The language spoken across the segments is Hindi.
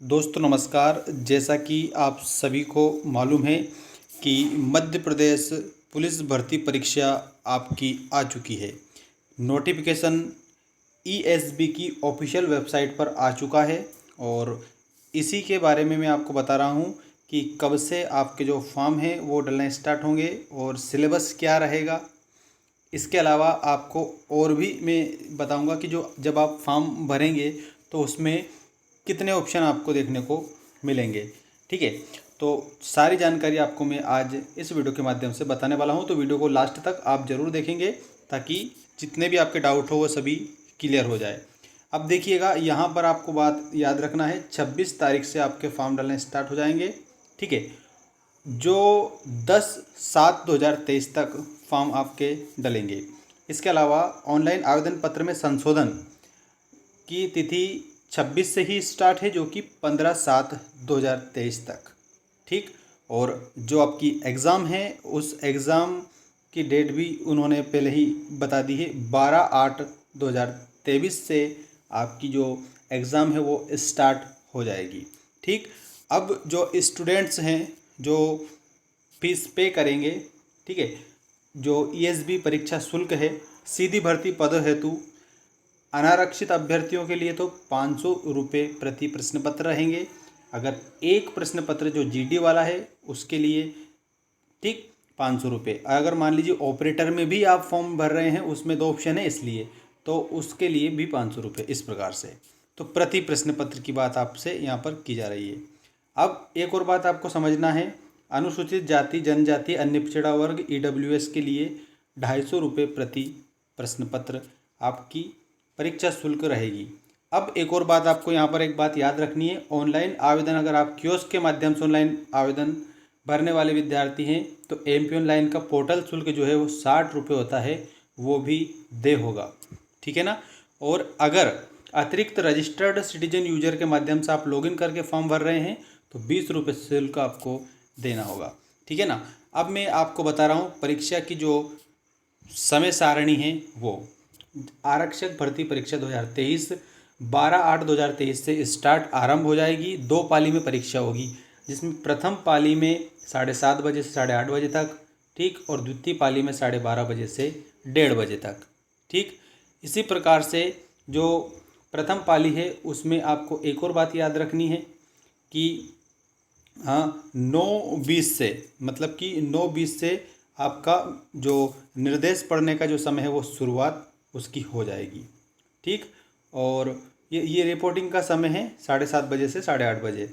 दोस्तों नमस्कार। जैसा कि आप सभी को मालूम है कि मध्य प्रदेश पुलिस भर्ती परीक्षा आपकी आ चुकी है। नोटिफिकेशन ईएसबी की ऑफिशियल वेबसाइट पर आ चुका है और इसी के बारे में मैं आपको बता रहा हूं कि कब से आपके जो फॉर्म हैं वो डलने स्टार्ट होंगे और सिलेबस क्या रहेगा। इसके अलावा आपको और भी मैं बताऊंगा कि जो जब आप फॉर्म भरेंगे तो उसमें कितने ऑप्शन आपको देखने को मिलेंगे। ठीक है, तो सारी जानकारी आपको मैं आज इस वीडियो के माध्यम से बताने वाला हूं, तो वीडियो को लास्ट तक आप ज़रूर देखेंगे ताकि जितने भी आपके डाउट हो वो सभी क्लियर हो जाए। अब देखिएगा, यहाँ पर आपको बात याद रखना है, 26 तारीख से आपके फॉर्म डालने स्टार्ट हो जाएंगे। ठीक है, जो 10/7/2023 तक फॉर्म आपके डलेंगे। इसके अलावा ऑनलाइन आवेदन पत्र में संशोधन की तिथि 26 से ही स्टार्ट है, जो कि 15/7/2023 तक। ठीक, और जो आपकी एग्ज़ाम है उस एग्ज़ाम की डेट भी उन्होंने पहले ही बता दी है, 12/8/2023 से आपकी जो एग्ज़ाम है वो स्टार्ट हो जाएगी। ठीक, अब जो स्टूडेंट्स हैं जो फीस पे करेंगे, ठीक है, जो ईएसबी परीक्षा शुल्क है, सीधी भर्ती पद हेतु अनारक्षित अभ्यर्थियों के लिए तो 500 रुपये प्रति प्रश्न पत्र रहेंगे। अगर एक प्रश्न पत्र जो जीडी वाला है उसके लिए, ठीक, 500 रुपये। अगर मान लीजिए ऑपरेटर में भी आप फॉर्म भर रहे हैं, उसमें 2 ऑप्शन है इसलिए, तो उसके लिए भी 500 रुपये। इस प्रकार से तो प्रति प्रश्न पत्र की बात आपसे यहाँ पर की जा रही है। अब एक और बात आपको समझना है, अनुसूचित जाति जनजाति अन्य पिछड़ा वर्ग ईडब्ल्यूएस के लिए 250 रुपये प्रति प्रश्न पत्र आपकी परीक्षा शुल्क रहेगी। अब एक और बात आपको यहाँ पर एक बात याद रखनी है, ऑनलाइन आवेदन अगर आप कियोस्क के माध्यम से ऑनलाइन आवेदन भरने वाले विद्यार्थी हैं तो एमपी ऑनलाइन का पोर्टल शुल्क जो है वो 60 रुपये होता है, वो भी दे होगा। ठीक है ना। और अगर अतिरिक्त रजिस्टर्ड सिटीजन यूजर के माध्यम से आप लॉगिन करके फॉर्म भर रहे हैं तो 20 रुपये शुल्क आपको देना होगा। ठीक है ना। अब मैं आपको बता रहा हूँ परीक्षा की जो समय सारणी है वो, आरक्षक भर्ती परीक्षा 2023 12/8/2023 से स्टार्ट आरंभ हो जाएगी। 2 पाली में परीक्षा होगी, जिसमें प्रथम पाली में 7:30 बजे से 8:30 बजे तक, ठीक, और द्वितीय पाली में 12:30 बजे से 1:30 बजे तक। ठीक, इसी प्रकार से जो प्रथम पाली है उसमें आपको एक और बात याद रखनी है कि हाँ, 9:20 से, मतलब कि 9:20 से आपका जो निर्देश पढ़ने का जो समय है वो शुरुआत उसकी हो जाएगी। ठीक, और ये रिपोर्टिंग का समय है 7:30 बजे से 8:30 बजे।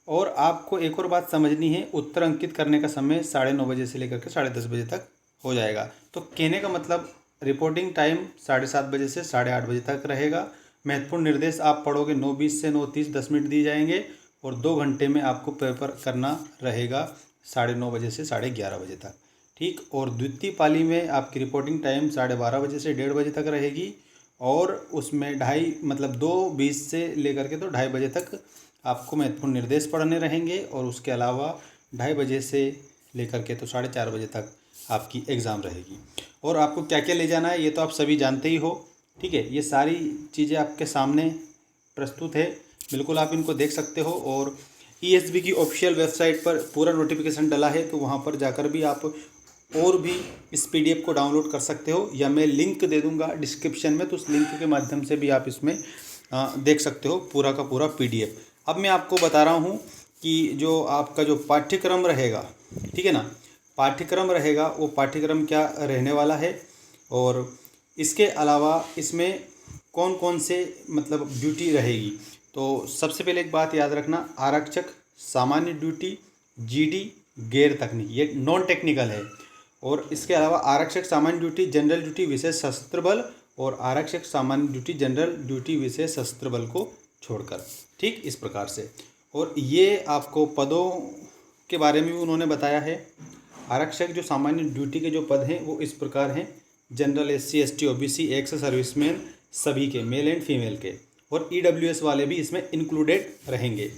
और आपको एक और बात समझनी है, उत्तर अंकित करने का समय 9:30 बजे से लेकर के 10:30 बजे तक हो जाएगा। तो कहने का मतलब रिपोर्टिंग टाइम 7:30 बजे से 8:30 बजे तक रहेगा। महत्वपूर्ण निर्देश आप पढ़ोगे 9:20 से 9:30 10 मिनट दिए जाएंगे और 2 घंटे में आपको पेपर करना रहेगा 9:30 बजे से 11:30 बजे तक। ठीक, और द्वितीय पाली में आपकी रिपोर्टिंग टाइम 12:30 बजे से 1:30 बजे तक रहेगी और उसमें 2:30 मतलब 2:20 से लेकर के तो 2:30 बजे तक आपको महत्वपूर्ण निर्देश पढ़ने रहेंगे और उसके अलावा 2:30 बजे से लेकर के तो 4:30 बजे तक आपकी एग्ज़ाम रहेगी। और आपको क्या क्या ले जाना है ये तो आप सभी जानते ही हो। ठीक है, ये सारी चीज़ें आपके सामने प्रस्तुत है, बिल्कुल आप इनको देख सकते हो। और ईएसबी की ऑफिशियल वेबसाइट पर पूरा नोटिफिकेशन डला है, तो वहाँ पर जाकर भी आप और भी इस पीडीएफ को डाउनलोड कर सकते हो, या मैं लिंक दे दूंगा डिस्क्रिप्शन में, तो उस लिंक के माध्यम से भी आप इसमें देख सकते हो पूरा का पूरा पीडीएफ। अब मैं आपको बता रहा हूँ कि जो आपका जो पाठ्यक्रम रहेगा, ठीक है ना, पाठ्यक्रम रहेगा वो पाठ्यक्रम क्या रहने वाला है और इसके अलावा इसमें कौन कौन से मतलब ड्यूटी रहेगी। तो सबसे पहले एक बात याद रखना, आरक्षक सामान्य ड्यूटी, जीडी गैर तकनीकी, ये नॉन टेक्निकल है। और इसके अलावा आरक्षक सामान्य ड्यूटी जनरल ड्यूटी विशेष सशस्त्र बल और आरक्षक सामान्य ड्यूटी जनरल ड्यूटी विशेष सशस्त्र बल को छोड़कर। ठीक, इस प्रकार से। और ये आपको पदों के बारे में भी उन्होंने बताया है। आरक्षक जो सामान्य ड्यूटी के जो पद हैं वो इस प्रकार हैं, general SC ST OBC ex serviceman सभी के, मेल एंड फीमेल के, और ईडब्ल्यूएस वाले भी इसमें इंक्लूडेड रहेंगे।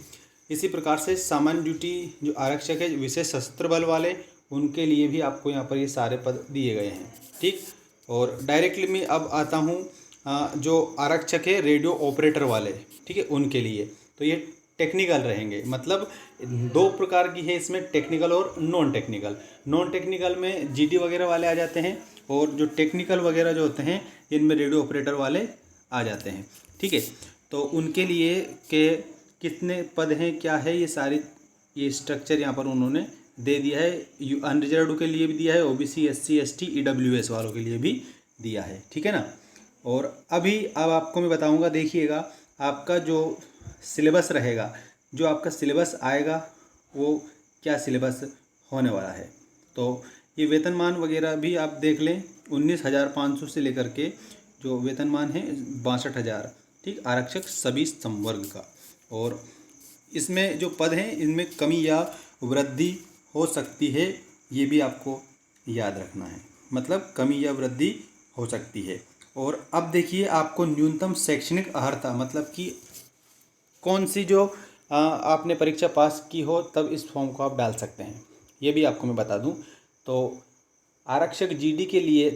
इसी प्रकार से सामान्य ड्यूटी जो आरक्षक है विशेष सशस्त्र बल वाले, उनके लिए भी आपको यहाँ पर ये सारे पद दिए गए हैं। ठीक, और डायरेक्टली मैं अब आता हूँ जो आरक्षक है रेडियो ऑपरेटर वाले, ठीक है, उनके लिए। तो ये टेक्निकल रहेंगे। मतलब दो प्रकार की है इसमें, टेक्निकल और नॉन टेक्निकल। नॉन टेक्निकल में जीडी वगैरह वाले आ जाते हैं, और जो टेक्निकल वगैरह जो होते हैं इनमें रेडियो ऑपरेटर वाले आ जाते हैं। ठीक है, तो उनके लिए के कितने पद हैं, क्या है, ये सारी ये स्ट्रक्चर यहाँ पर उन्होंने दे दिया है। अनरिजर्व के लिए भी दिया है, ओबीसी, एससी, एसटी, ईडब्ल्यूएस वालों के लिए भी दिया है। ठीक है ना। और अब आपको मैं बताऊंगा, देखिएगा आपका जो सिलेबस रहेगा, जो आपका सिलेबस आएगा वो क्या सिलेबस होने वाला है। तो ये वेतनमान वगैरह भी आप देख लें, 19,500 से लेकर के जो वेतनमान है 62,000। ठीक, आरक्षक सभी संवर्ग का। और इसमें जो पद हैं इनमें कमी या वृद्धि हो सकती है, ये भी आपको याद रखना है। मतलब कमी या वृद्धि हो सकती है। और अब देखिए, आपको न्यूनतम शैक्षणिक अर्हता, मतलब कि कौन सी जो आपने परीक्षा पास की हो तब इस फॉर्म को आप डाल सकते हैं, ये भी आपको मैं बता दूं। तो आरक्षक जीडी के लिए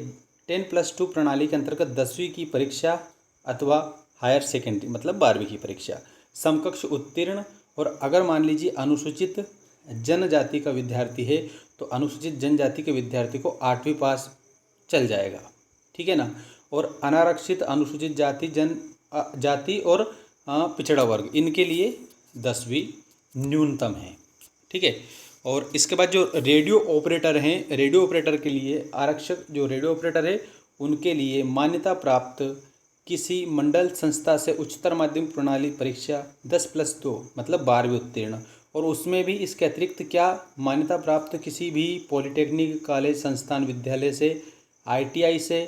10+2 प्रणाली के अंतर्गत 10वीं की परीक्षा अथवा हायर सेकेंडरी मतलब 12वीं की परीक्षा समकक्ष उत्तीर्ण, और अगर मान लीजिए अनुसूचित जनजाति का विद्यार्थी है तो अनुसूचित जनजाति के विद्यार्थी को 8वीं पास चल जाएगा। ठीक है ना। और अनारक्षित अनुसूचित जाति और पिछड़ा वर्ग, इनके लिए 10वीं न्यूनतम है। ठीक है। और इसके बाद जो रेडियो ऑपरेटर हैं, रेडियो ऑपरेटर के लिए आरक्षक जो रेडियो ऑपरेटर है उनके लिए मान्यता प्राप्त किसी मंडल संस्था से उच्चतर माध्यमिक प्रणाली परीक्षा 10+2 मतलब 12वीं उत्तीर्ण, और उसमें भी इसके अतिरिक्त क्या मान्यता प्राप्त किसी भी पॉलिटेक्निक कॉलेज संस्थान विद्यालय से, आईटीआई से,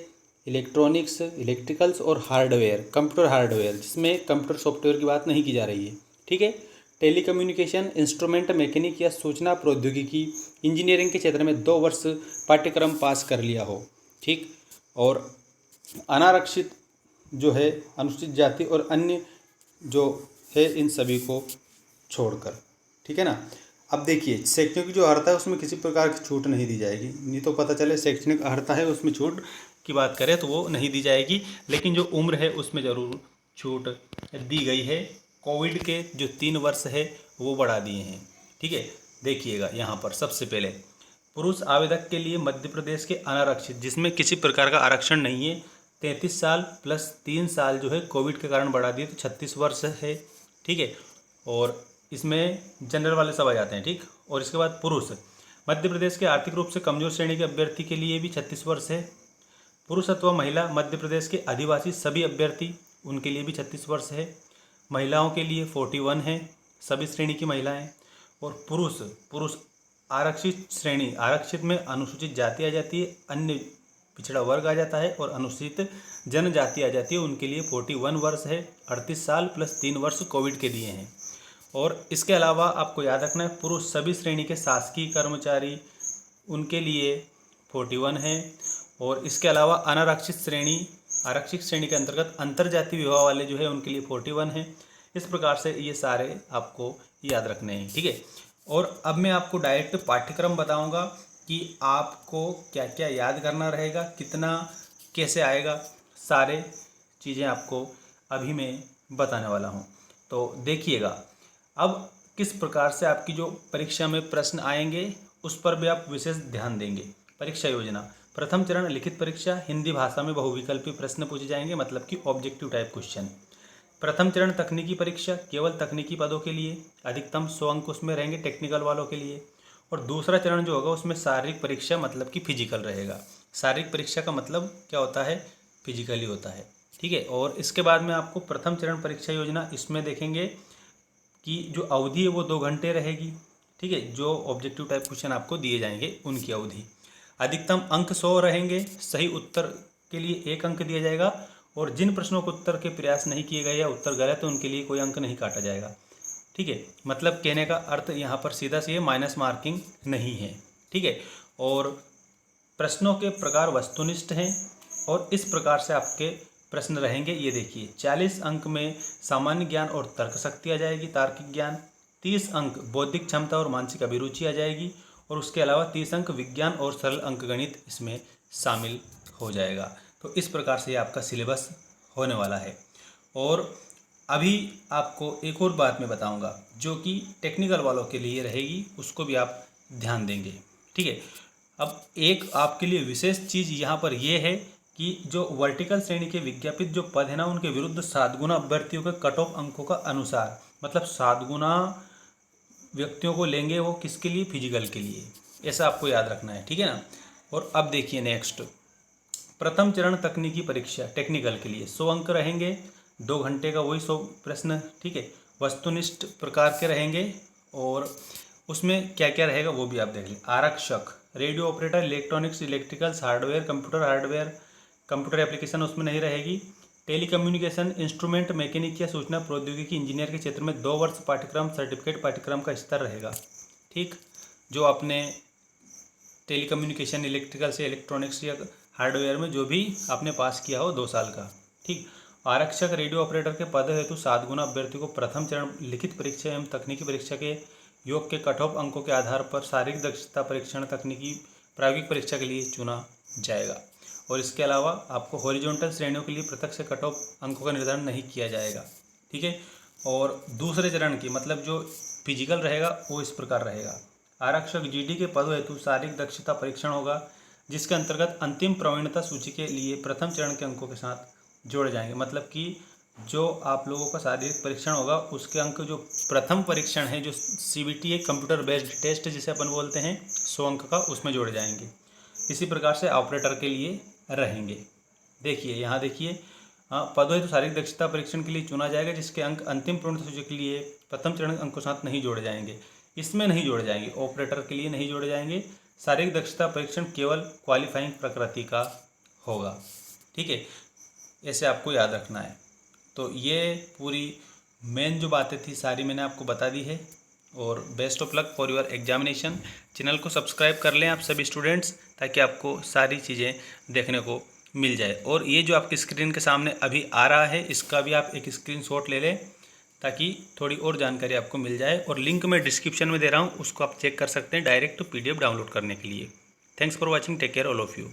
इलेक्ट्रॉनिक्स, इलेक्ट्रिकल्स और हार्डवेयर, कंप्यूटर हार्डवेयर, जिसमें कंप्यूटर सॉफ्टवेयर की बात नहीं की जा रही है। ठीक है। टेलीकम्युनिकेशन, इंस्ट्रूमेंट मैकेनिक या सूचना प्रौद्योगिकी, इंजीनियरिंग के क्षेत्र में 2 वर्ष पाठ्यक्रम पास कर लिया हो। ठीक। और अनारक्षित जो है अनुसूचित जाति और अन्य जो है इन सभी को छोड़कर। ठीक है ना। अब देखिए, शैक्षणिक जो अर्हता है उसमें किसी प्रकार की छूट नहीं दी जाएगी। नहीं तो पता चले शैक्षणिक अर्हता है उसमें छूट की बात करें तो वो नहीं दी जाएगी, लेकिन जो उम्र है उसमें ज़रूर छूट दी गई है। कोविड के जो 3 वर्ष है वो बढ़ा दिए हैं। ठीक है। देखिएगा यहाँ पर सबसे पहले पुरुष आवेदक के लिए मध्य प्रदेश के अनारक्षित, जिसमें किसी प्रकार का आरक्षण नहीं है, 33 साल प्लस 3 साल जो है कोविड के कारण बढ़ा दिए तो 36 वर्ष है। ठीक है। और इसमें जनरल वाले सब आ जाते हैं। ठीक। और इसके बाद पुरुष मध्य प्रदेश के आर्थिक रूप से कमजोर श्रेणी के अभ्यर्थी के लिए भी 36 वर्ष है। पुरुष अथवा महिला मध्य प्रदेश के आदिवासी सभी अभ्यर्थी उनके लिए भी 36 वर्ष है। महिलाओं के लिए 41 है, सभी श्रेणी की महिलाएं। और पुरुष आरक्षित श्रेणी, आरक्षित में अनुसूचित जाति आ जाती है, अन्य पिछड़ा वर्ग आ जाता है और अनुसूचित जनजाति आ जाती है, उनके लिए 41 वर्ष है। 38 साल प्लस 3 वर्ष कोविड के दिए हैं। और इसके अलावा आपको याद रखना है, पुरुष सभी श्रेणी के शासकीय कर्मचारी उनके लिए 41 है। और इसके अलावा अनारक्षित श्रेणी, आरक्षित श्रेणी के अंतर्गत अंतर्जातीय विवाह वाले जो है उनके लिए 41 है। इस प्रकार से ये सारे आपको याद रखने हैं। ठीक है। और अब मैं आपको डायरेक्ट पाठ्यक्रम बताऊंगा कि आपको क्या क्या याद करना रहेगा, कितना कैसे आएगा, सारे चीज़ें आपको अभी मैं बताने वाला हूँ। तो देखिएगा, अब किस प्रकार से आपकी जो परीक्षा में प्रश्न आएंगे उस पर भी आप विशेष ध्यान देंगे। परीक्षा योजना, प्रथम चरण लिखित परीक्षा, हिंदी भाषा में बहुविकल्पी प्रश्न पूछे जाएंगे, मतलब कि ऑब्जेक्टिव टाइप क्वेश्चन। प्रथम चरण तकनीकी परीक्षा, केवल तकनीकी पदों के लिए, अधिकतम 100 अंक उसमें रहेंगे टेक्निकल वालों के लिए। और दूसरा चरण जो होगा उसमें शारीरिक परीक्षा, मतलब कि फिजिकल रहेगा। शारीरिक परीक्षा का मतलब क्या होता है, फिजिकली होता है। ठीक है। और इसके बाद में आपको प्रथम चरण परीक्षा योजना, इसमें देखेंगे कि जो अवधि है वो 2 घंटे रहेगी। ठीक है। जो ऑब्जेक्टिव टाइप क्वेश्चन आपको दिए जाएंगे उनकी अवधि, अधिकतम अंक 100 रहेंगे, सही उत्तर के लिए 1 अंक दिया जाएगा, और जिन प्रश्नों को उत्तर के प्रयास नहीं किए गए या उत्तर गलत है उनके लिए कोई अंक नहीं काटा जाएगा। ठीक है। मतलब कहने का अर्थ यहाँ पर सीधा सी माइनस मार्किंग नहीं है। ठीक है। और प्रश्नों के प्रकार वस्तुनिष्ठ हैं और इस प्रकार से आपके प्रश्न रहेंगे। ये देखिए, 40 अंक में सामान्य ज्ञान और तर्क शक्ति आ जाएगी, तार्किक ज्ञान। 30 अंक बौद्धिक क्षमता और मानसिक अभिरुचि आ जाएगी, और उसके अलावा 30 अंक विज्ञान और सरल अंकगणित इसमें शामिल हो जाएगा। तो इस प्रकार से आपका सिलेबस होने वाला है। और अभी आपको एक और बात मैं बताऊंगा, जो कि टेक्निकल वालों के लिए रहेगी, उसको भी आप ध्यान देंगे। ठीक है। अब एक आपके लिए विशेष चीज़ यहाँ पर यह है कि जो वर्टिकल श्रेणी के विज्ञापित जो पद है ना, उनके विरुद्ध 7 गुना अभ्यर्थियों के कट ऑफ अंकों का अनुसार, मतलब 7 गुना व्यक्तियों को लेंगे, वो किसके लिए? फिजिकल के लिए। ऐसा आपको याद रखना है, ठीक है ना। और अब देखिए नेक्स्ट, प्रथम चरण तकनीकी परीक्षा टेक्निकल के लिए 100 अंक रहेंगे, 2 घंटे का वही 100 प्रश्न, ठीक है। वस्तुनिष्ठ प्रकार के रहेंगे और उसमें क्या क्या रहेगा वो भी आप देख लें। आरक्षक, radio operator, electronics, electricals, hardware, computer application उसमें नहीं रहेगी। टेलीकम्युनिकेशन, इंस्ट्रूमेंट, मैकेनिक या सूचना प्रौद्योगिकी इंजीनियर के क्षेत्र में 2 वर्ष पाठ्यक्रम, सर्टिफिकेट पाठ्यक्रम का स्तर रहेगा। ठीक, जो आपने टेलीकम्युनिकेशन, इलेक्ट्रिकल से इलेक्ट्रॉनिक्स या हार्डवेयर में जो भी आपने पास किया हो 2 साल का। ठीक, आरक्षक रेडियो ऑपरेटर के पद हेतु 7 गुना अभ्यर्थियों को प्रथम चरण लिखित परीक्षा एवं तकनीकी परीक्षा के योग के कट ऑफ अंकों के आधार पर शारीरिक दक्षता परीक्षण तकनीकी प्रायोगिक परीक्षा के लिए चुना जाएगा। और इसके अलावा आपको हॉरिजॉन्टल श्रेणियों के लिए पृथक से कट ऑफ अंकों का निर्धारण नहीं किया जाएगा। ठीक है। और दूसरे चरण की मतलब जो फिजिकल रहेगा वो इस प्रकार रहेगा। आरक्षक जीडी के पदों हेतु शारीरिक दक्षता परीक्षण होगा, जिसके अंतर्गत अंतिम प्रवीणता सूची के लिए प्रथम चरण के अंकों के साथ जोड़े जाएंगे। मतलब कि जो आप लोगों का शारीरिक परीक्षण होगा उसके अंक जो प्रथम परीक्षण है, जो सीबीटी है, कंप्यूटर बेस्ड टेस्ट जिसे अपन बोलते हैं, 100 अंक का, उसमें जोड़े जाएंगे। इसी प्रकार से ऑपरेटर के लिए रहेंगे। देखिए यहाँ देखिए, पदों हेतु शारीरिक दक्षता परीक्षण के लिए चुना जाएगा, जिसके अंक अंतिम प्रवीणता सूची के लिए प्रथम चरण अंकों के साथ नहीं जोड़े जाएंगे। इसमें नहीं जोड़े जाएंगे, ऑपरेटर के लिए नहीं जोड़े जाएंगे। शारीरिक दक्षता परीक्षण केवल क्वालिफाइंग प्रकृति का होगा। ठीक है, ऐसे आपको याद रखना है। तो ये पूरी मेन जो बातें थी सारी मैंने आपको बता दी है। और best of luck for your examination. Channel को सब्सक्राइब कर लें आप सभी स्टूडेंट्स, ताकि आपको सारी चीज़ें देखने को मिल जाए। और ये जो आपकी स्क्रीन के सामने अभी आ रहा है, इसका भी आप एक स्क्रीनशॉट ले लें, ताकि थोड़ी और जानकारी आपको मिल जाए। और लिंक मैं डिस्क्रिप्शन में दे रहा हूँ, उसको आप चेक कर सकते हैं डायरेक्ट PDF डाउनलोड करने के लिए। Thanks for watching, take care all of you.